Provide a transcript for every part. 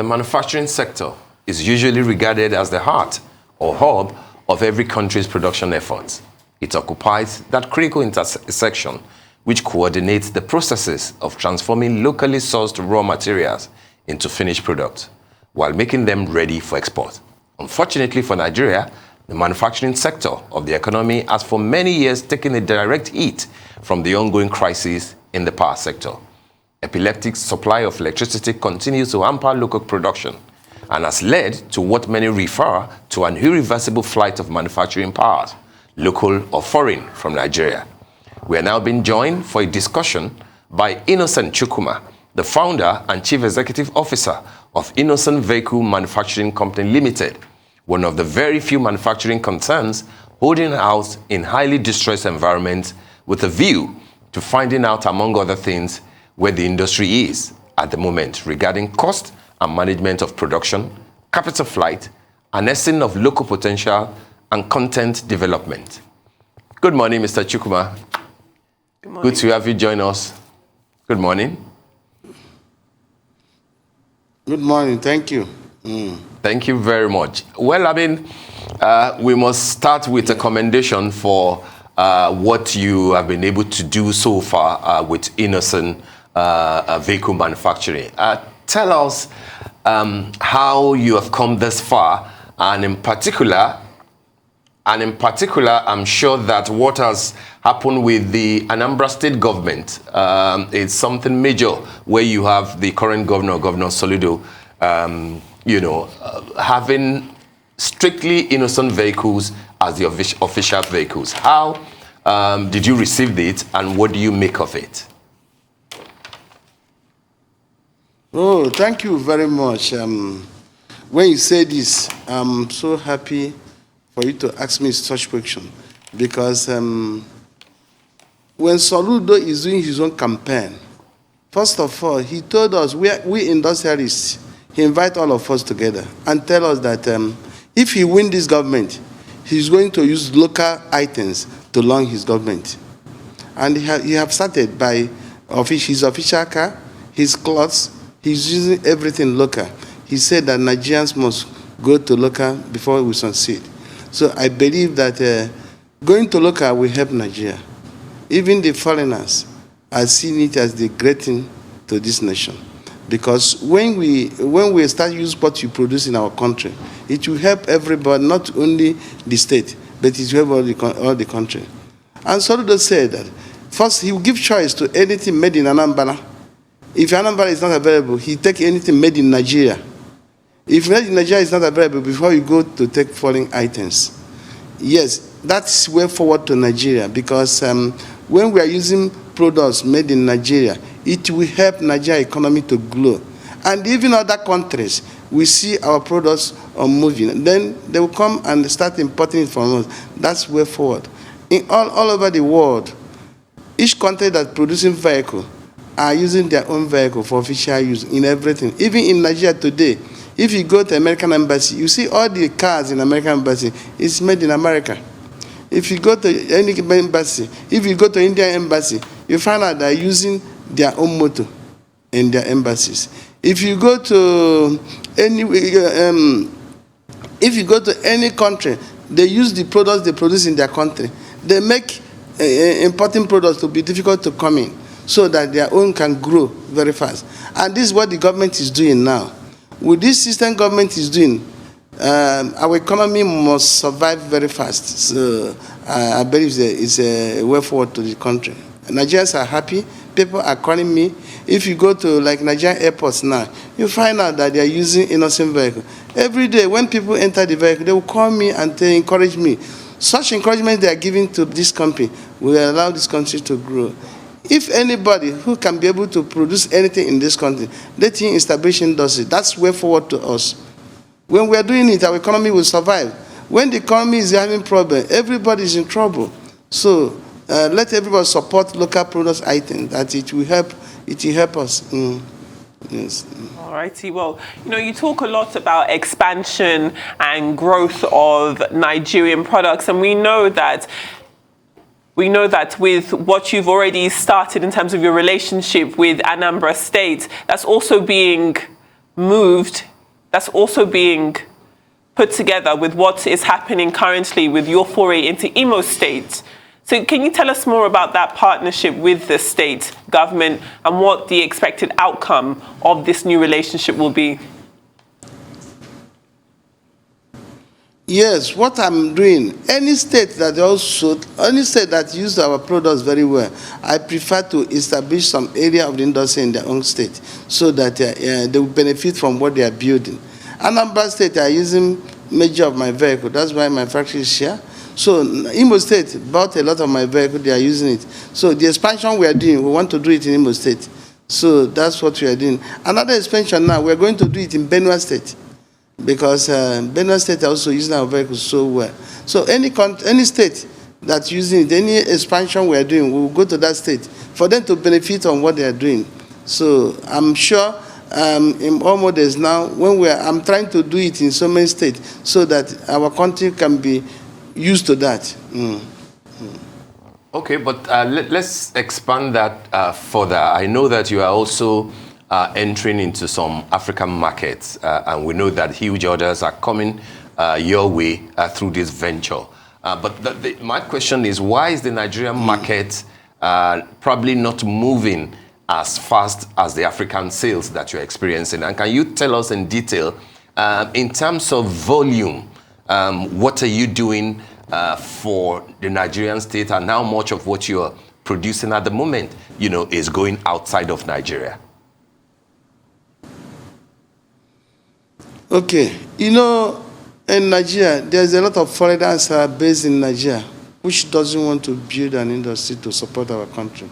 The manufacturing sector is usually regarded as the heart or hub of every country's production efforts. It occupies that critical intersection which coordinates the processes of transforming locally sourced raw materials into finished products while making them ready for export. Unfortunately for Nigeria, the manufacturing sector of the economy has for many years taken a direct hit from the ongoing crisis in the power sector. Epileptic supply of electricity continues to hamper local production and has led to what many refer to an irreversible flight of manufacturing powers, local or foreign, from Nigeria. We are now being joined for a discussion by INNOSON CHUKWUMA, the founder and chief executive officer of INNOSON Vehicle Manufacturing Company Limited, one of the very few manufacturing concerns holding out in highly distressed environments with a view to finding out, among other things, where the industry is at the moment regarding cost and management of production, capital flight, harnessing of local potential, and content development. Good morning, Mr. CHUKWUMA. Good morning. Good to have you join us. Good morning. Good morning. Thank you. Thank you very much. Well, I mean, we must start with a commendation for what you have been able to do so far with INNOSON Vehicle Manufacturing. Tell us how you have come this far, and in particular, I'm sure that what has happened with the Anambra State government is something major, where you have the current governor, Governor Soludo, having strictly INNOSON vehicles as the official vehicles. How did you receive it, and what do you make of it? Oh, thank you very much. When you say this, I'm so happy for you to ask me such question, because when Soludo is doing his own campaign, first of all, he told us, we industrialists, he invite all of us together and tell us that if he win this government, he's going to use local items to launch his government. And he have started by his official car, his clothes, he's using everything local. He said that Nigerians must go to local before we succeed. So I believe that going to local will help Nigeria. Even the foreigners are seeing it as the great thing to this nation. Because when we start using what you produce in our country, it will help everybody, not only the state, but it will help all the country. And Soludo said that first he will give choice to anything made in Anambra. If Anambra is not available, he take anything made in Nigeria. If made in Nigeria is not available, before you go to take foreign items. Yes, that's way forward to Nigeria, because when we are using products made in Nigeria, it will help Nigeria economy to grow. And even other countries, we see our products are moving. Then they will come and start importing it from us. That's way forward. In all over the world, each country that's producing vehicle are using their own vehicle for official use in everything. Even in Nigeria today, if you go to American embassy, you see all the cars in American embassy is made in America. If you go to any embassy, if you go to Indian embassy, you find out they're using their own motor in their embassies. If you go to any country, they use the products they produce in their country. They make importing products to be difficult to come in, so that their own can grow very fast. And this is what the government is doing now. With this system government is doing, our economy must survive very fast. So I believe it's a way forward to the country. Nigerians are happy. People are calling me. If you go to like Nigerian airports now, you find out that they are using INNOSON vehicle. Every day when people enter the vehicle, they will call me and they encourage me. Such encouragement they are giving to this company will allow this country to grow. If anybody who can be able to produce anything in this country, let him establish industry. That's way forward to us. When we are doing it, our economy will survive. When the economy is having problem, everybody is in trouble. So let everybody support local products items, that it will help us. Yes. All righty. Well, you talk a lot about expansion and growth of Nigerian products, and we know that with what you've already started in terms of your relationship with Anambra State, that's also being moved that's also being put together with what is happening currently with your foray into Imo State. So can you tell us more about that partnership with the state government and what the expected outcome of this new relationship will be? Yes, what I'm doing, any state that use our products very well, I prefer to establish some area of the industry in their own state so that they will benefit from what they are building. Anambra State are using major of my vehicle, that's why my factory is here. So Imo State bought a lot of my vehicle, they are using it. So the expansion we are doing, we want to do it in Imo State. So that's what we are doing. Another expansion now, we are going to do it in Benue State, because Benue State are also using our vehicles so well. So any state that's using it, any expansion we are doing, we will go to that state for them to benefit on what they are doing. So I'm sure in almost days now, I'm trying to do it in so many states so that our country can be used to that. Okay, but let's expand that further. I know that you are also entering into some African markets, and we know that huge orders are coming your way through this venture. But my question is, why is the Nigerian market probably not moving as fast as the African sales that you're experiencing? And can you tell us in detail, in terms of volume, what are you doing for the Nigerian state, and how much of what you're producing at the moment, is going outside of Nigeria? Okay, in Nigeria, there's a lot of foreigners based in Nigeria which doesn't want to build an industry to support our country.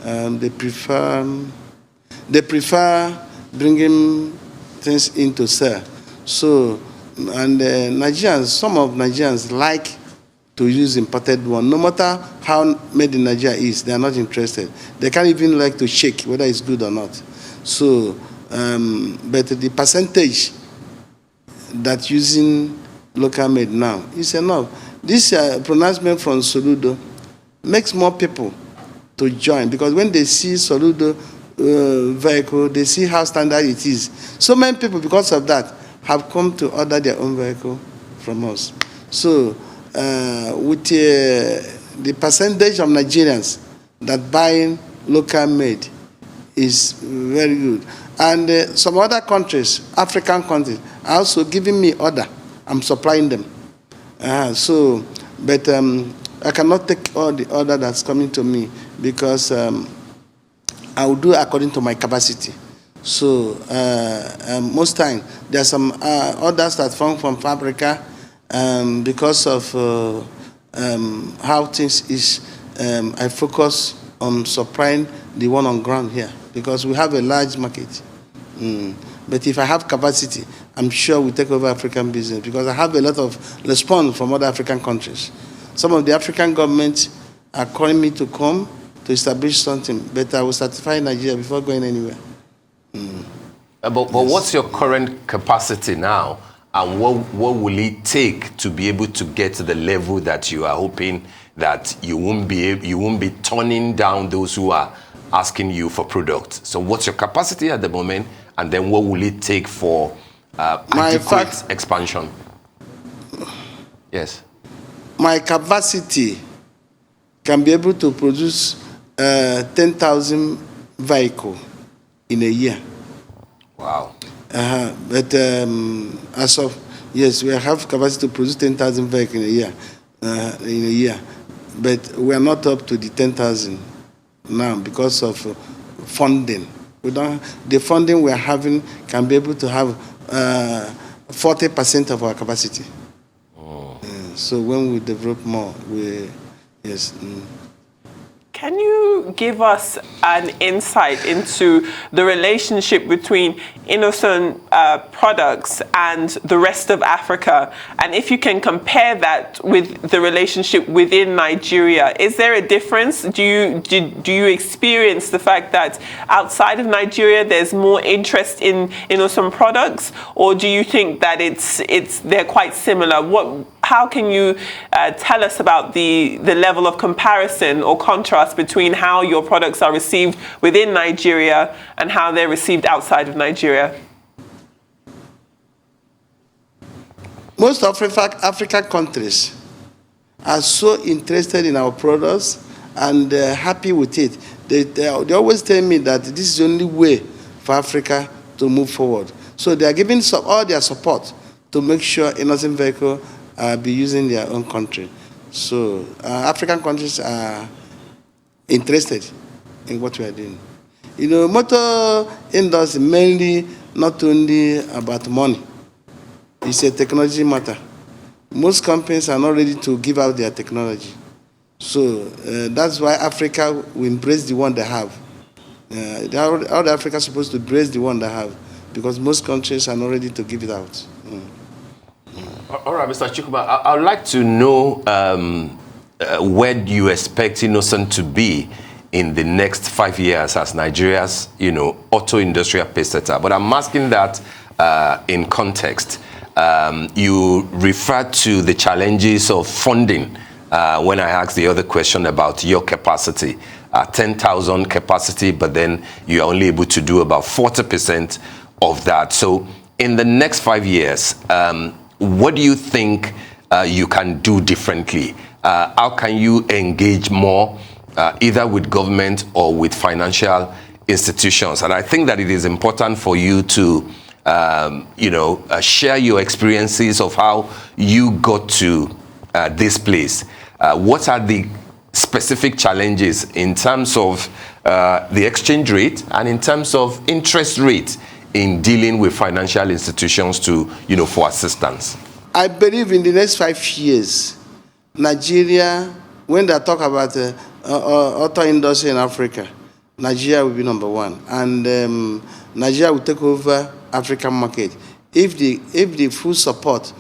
They prefer bringing things in to sell. So, and Nigerians, some of Nigerians like to use imported one. No matter how made in Nigeria is, they are not interested. They can't even like to check whether it's good or not. So, but the percentage that using local made now is enough. This pronouncement from Soludo makes more people to join, because when they see Soludo vehicle, they see how standard it is. So many people, because of that, have come to order their own vehicle from us. So with the percentage of Nigerians that buying local made is very good. And some other countries, African countries, are also giving me order. I'm supplying them. But I cannot take all the order that's coming to me, because I will do according to my capacity. So most times there are some orders that come from Africa because of how things is. I focus on supplying the one on ground here, because we have a large market. But if I have capacity, I'm sure we'll take over African business, because I have a lot of response from other African countries. Some of the African governments are calling me to come to establish something, but I will certify Nigeria before going anywhere. But what's your current capacity now, and what will it take to be able to get to the level that you are hoping that you won't be turning down those who are asking you for products? So what's your capacity at the moment, and then what will it take for adequate expansion? Yes. My capacity can be able to produce 10,000 vehicles in a year. Wow. But as of, yes, we have capacity to produce 10,000 vehicles in a year. But we are not up to the 10,000 now because of funding. The funding we are having can be able to have 40% of our capacity. So when we develop more, yes. Can you give us an insight into the relationship between INNOSON products and the rest of Africa? And if you can compare that with the relationship within Nigeria, is there a difference? Do you experience the fact that outside of Nigeria there's more interest in INNOSON products, or do you think that they're quite similar? How can you tell us about the level of comparison or contrast between how your products are received within Nigeria and how they're received outside of Nigeria? Most of African countries are so interested in our products and happy with it. They always tell me that this is the only way for Africa to move forward. So they are giving all their support to make sure innocent vehicle be using their own country. So African countries are interested in what we are doing. You know, motor industry mainly not only about money. It's a technology matter. Most companies are not ready to give out their technology. So that's why Africa will embrace the one they have. All the Africa is supposed to embrace the one they have, because most countries are not ready to give it out. All right, Mr. CHUKWUMA, I would like to know where do you expect INNOSON to be in the next 5 years as Nigeria's, auto industrial pace setter. But I'm asking that in context. You referred to the challenges of funding when I asked the other question about your capacity. 10,000 capacity, but then you're only able to do about 40% of that. So in the next 5 years, what do you think you can do differently? How can you engage more, either with government or with financial institutions? And I think that it is important for you to share your experiences of how you got to this place. What are the specific challenges in terms of the exchange rate and in terms of interest rate in dealing with financial institutions to, for assistance? I believe in the next 5 years, Nigeria, when they talk about auto industry in Africa, Nigeria will be number one, and Nigeria will take over African market. If the full support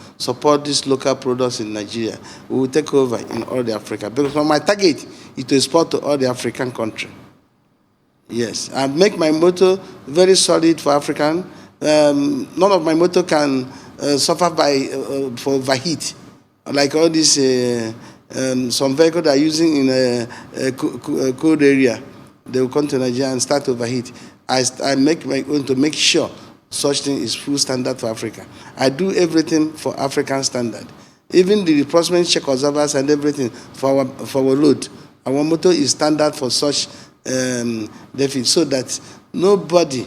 these local products in Nigeria, we will take over in all the Africa. Because my target is to export to all the African countries. Yes, I make my motor very solid for African. None of my motor can suffer for overheat, like all these some vehicles that are using in a cold area. They will come to Nigeria and start to overheat. I make my own to make sure such thing is full standard for Africa. I do everything for African standard. Even the replacement check observers and everything for our load. Our motor is standard for such deficit, so that nobody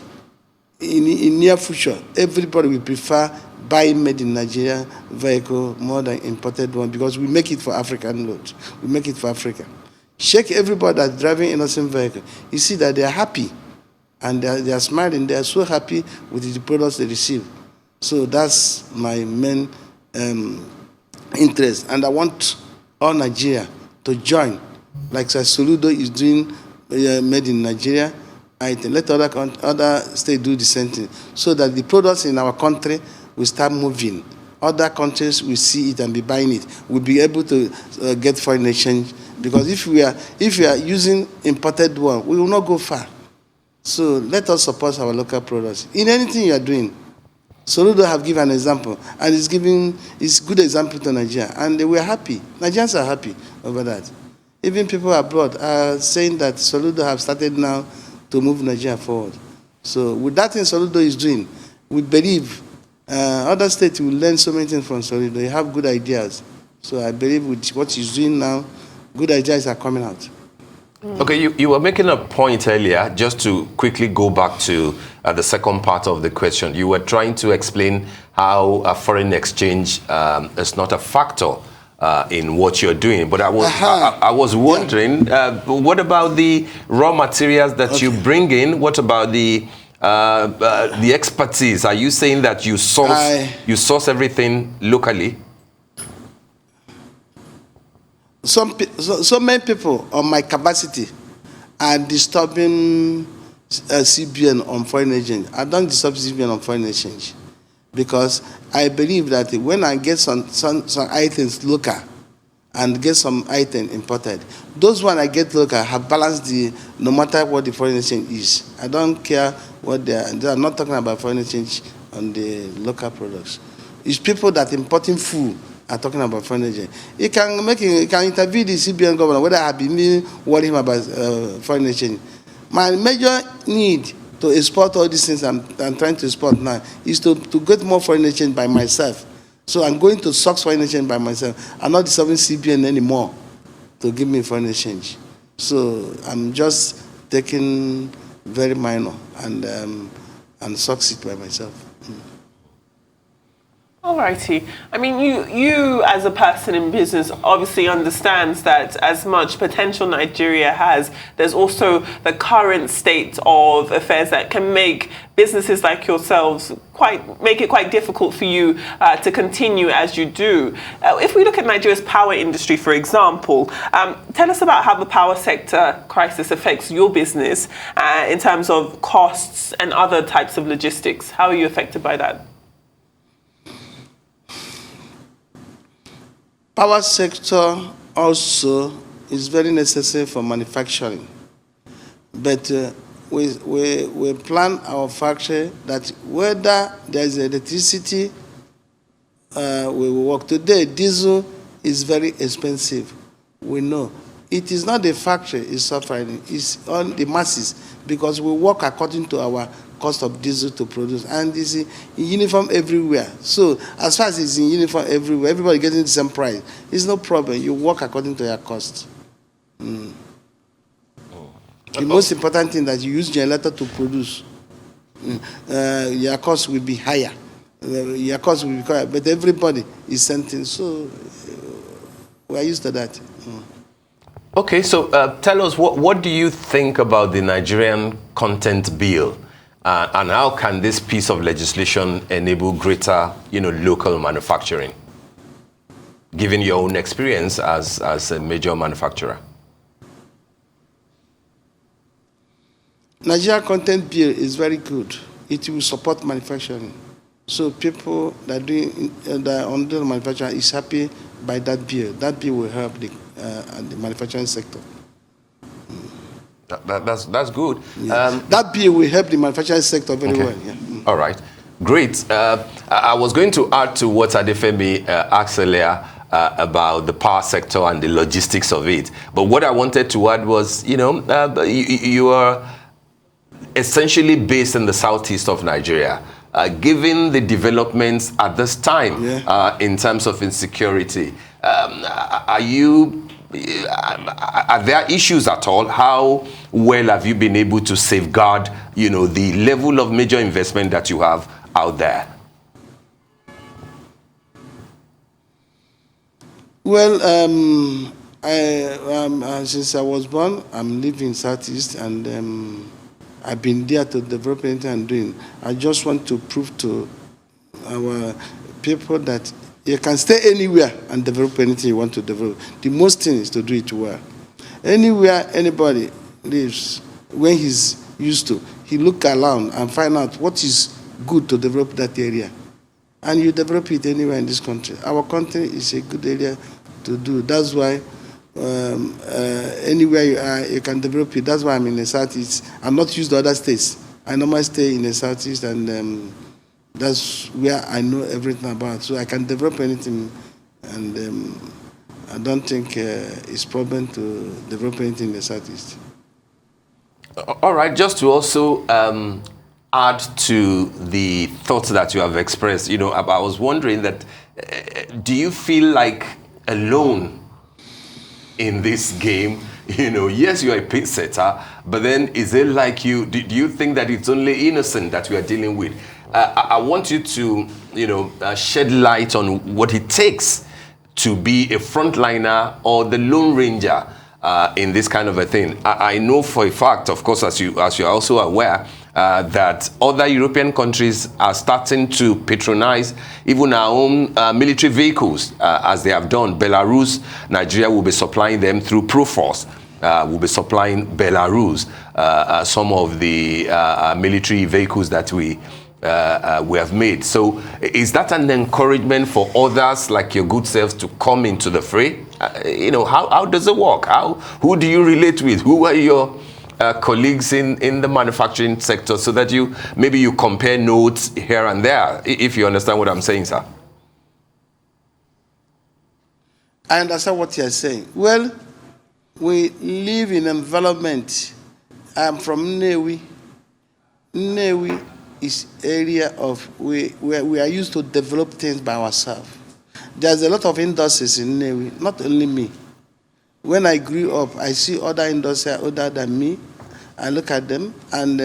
in near future, everybody will prefer buying made in Nigeria vehicle more than imported one, because we make it for African load. We make it for Africa. Check everybody that's driving innocent vehicle. You see that they are happy. And they are smiling. They are so happy with the products they receive. So that's my main interest. And I want all Nigeria to join, like Soludo is doing made in Nigeria. I think let other states do the same thing, so that the products in our country will start moving. Other countries will see it and be buying it. We'll be able to get foreign exchange, because if we are using imported one, we will not go far. So let us support our local products in anything you are doing. Soludo have given an example, and it's good example to Nigeria, and we are happy. Nigerians are happy over that. Even people abroad are saying that Soludo have started now to move Nigeria forward. So with that thing Soludo is doing, we believe other states will learn so many things from Soludo. They have good ideas. So I believe with what he's doing now, good ideas are coming out. Okay, you were making a point earlier, just to quickly go back to the second part of the question. You were trying to explain how foreign exchange is not a factor in what you're doing. But I was wondering, what about the raw materials that you bring in? What about the expertise? Are you saying that you source everything locally? So many people on my capacity are disturbing CBN on foreign exchange. I don't disturb CBN on foreign exchange, because I believe that when I get some items local and get some item imported, those ones I get local have balanced no matter what the foreign exchange is. I don't care what they are not talking about foreign exchange on the local products. It's people that importing food are talking about foreign exchange. It can interview the CBN governor whether I have been worrying about foreign exchange. My major need to export all these things I'm trying to export now is to get more foreign exchange by myself. So I'm going to source foreign exchange by myself. I'm not disturbing CBN anymore to give me foreign exchange. So I'm just taking very minor and succeed by myself. Alrighty. I mean, you as a person in business obviously understands that as much potential Nigeria has, there's also the current state of affairs that can make businesses like yourselves make it quite difficult for you to continue as you do. If we look at Nigeria's power industry, for example, tell us about how the power sector crisis affects your business in terms of costs and other types of logistics. How are you affected by that? Power sector also is very necessary for manufacturing, but we plan our factory that whether there is electricity, we will work. Today, diesel is very expensive. We know it is not the factory is suffering; it's on the masses because we work according to our cost of diesel to produce, and it's in uniform everywhere. So as far as it's in uniform everywhere, everybody getting the same price. It's no problem. You work according to your cost. The most important thing that you use generator to produce. Your cost will be higher. Your cost will be higher, but everybody is sending. So we are used to that. Okay, so tell us, what do you think about the Nigerian content bill? And how can this piece of legislation enable greater, local manufacturing, given your own experience as a major manufacturer? Nigeria content bill is very good. It will support manufacturing. So people that are under the manufacturing is happy by that bill. That bill will help the manufacturing sector. That's good. Yeah. That bill will help the manufacturing sector very well. Yeah. All right, great. I was going to add to what Adefemi asked earlier about the power sector and the logistics of it. But what I wanted to add was, you are essentially based in the southeast of Nigeria. Given the developments at this time in terms of insecurity, are there issues at all? How well have you been able to safeguard, the level of major investment that you have out there? Well, since I was born, I'm living in Southeast, and I've been there to develop anything I'm doing. I just want to prove to our people that you can stay anywhere and develop anything you want to develop. The most thing is to do it well. Anywhere anybody lives, when he's used to, he look around and find out what is good to develop that area. And you develop it anywhere in this country. Our country is a good area to do. That's why anywhere you are, you can develop it. That's why I'm in the Southeast. I'm not used to other states. I normally stay in the Southeast, and that's where I know everything about. So I can develop anything, and I don't think it's a problem to develop anything in the Southeast. All right, just to also add to the thoughts that you have expressed, I was wondering that, do you feel like alone in this game? Yes, you're a pace setter, but then is it like do you think that it's only INNOSON that we are dealing with? I want you to, shed light on what it takes to be a frontliner or the Lone Ranger in this kind of a thing. I know for a fact, of course, as you're also aware, that other European countries are starting to patronize even our own military vehicles, as they have done. Belarus, Nigeria will be supplying them through Proforce. Will be supplying Belarus some of the military vehicles that we have made. So is that an encouragement for others like your good selves to come into the fray? How does it work? Who do you relate with? Who are your colleagues in the manufacturing sector, so that maybe you compare notes here and there, if you understand what I'm saying, sir? I understand what you're saying. Well, we live in an environment. I'm from Nnewi. Nnewi is area of where we are used to develop things by ourselves. There's a lot of industries in Nnewi, not only me. When I grew up, I see other industries older than me. I look at them and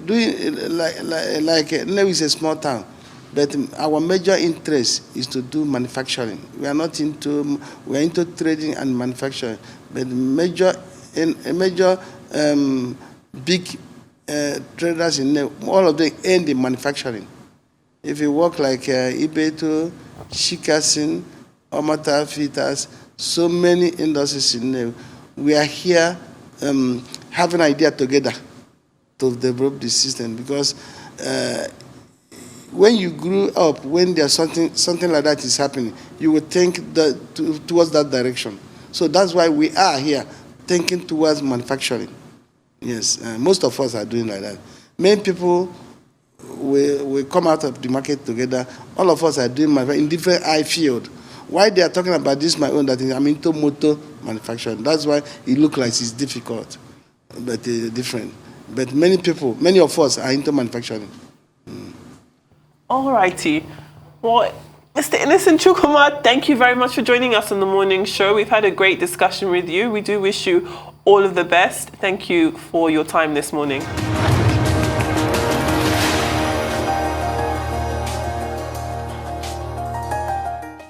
doing like Nnewi is a small town, but our major interest is to do manufacturing. We are into trading and manufacturing, but major big traders in Nnewi, all of them end in manufacturing. If you work like Ibeto, Shikasin, Omata Fitas, so many industries in Nnewi, we are here having an idea together to develop the system, because when you grew up, when there's something like that is happening, you would think towards that direction. So that's why we are here thinking towards manufacturing. Yes, most of us are doing like that. Many people will come out of the market together. All of us are doing in different eye field. Why they are talking about this, my own, that is, I'm into motor manufacturing. That's why it looks like it's difficult, but different. But many of us are into manufacturing. All righty. Well, Mr. Innocent CHUKWUMA, thank you very much for joining us on the morning show. We've had a great discussion with you. We do wish you all of the best. Thank you for your time this morning.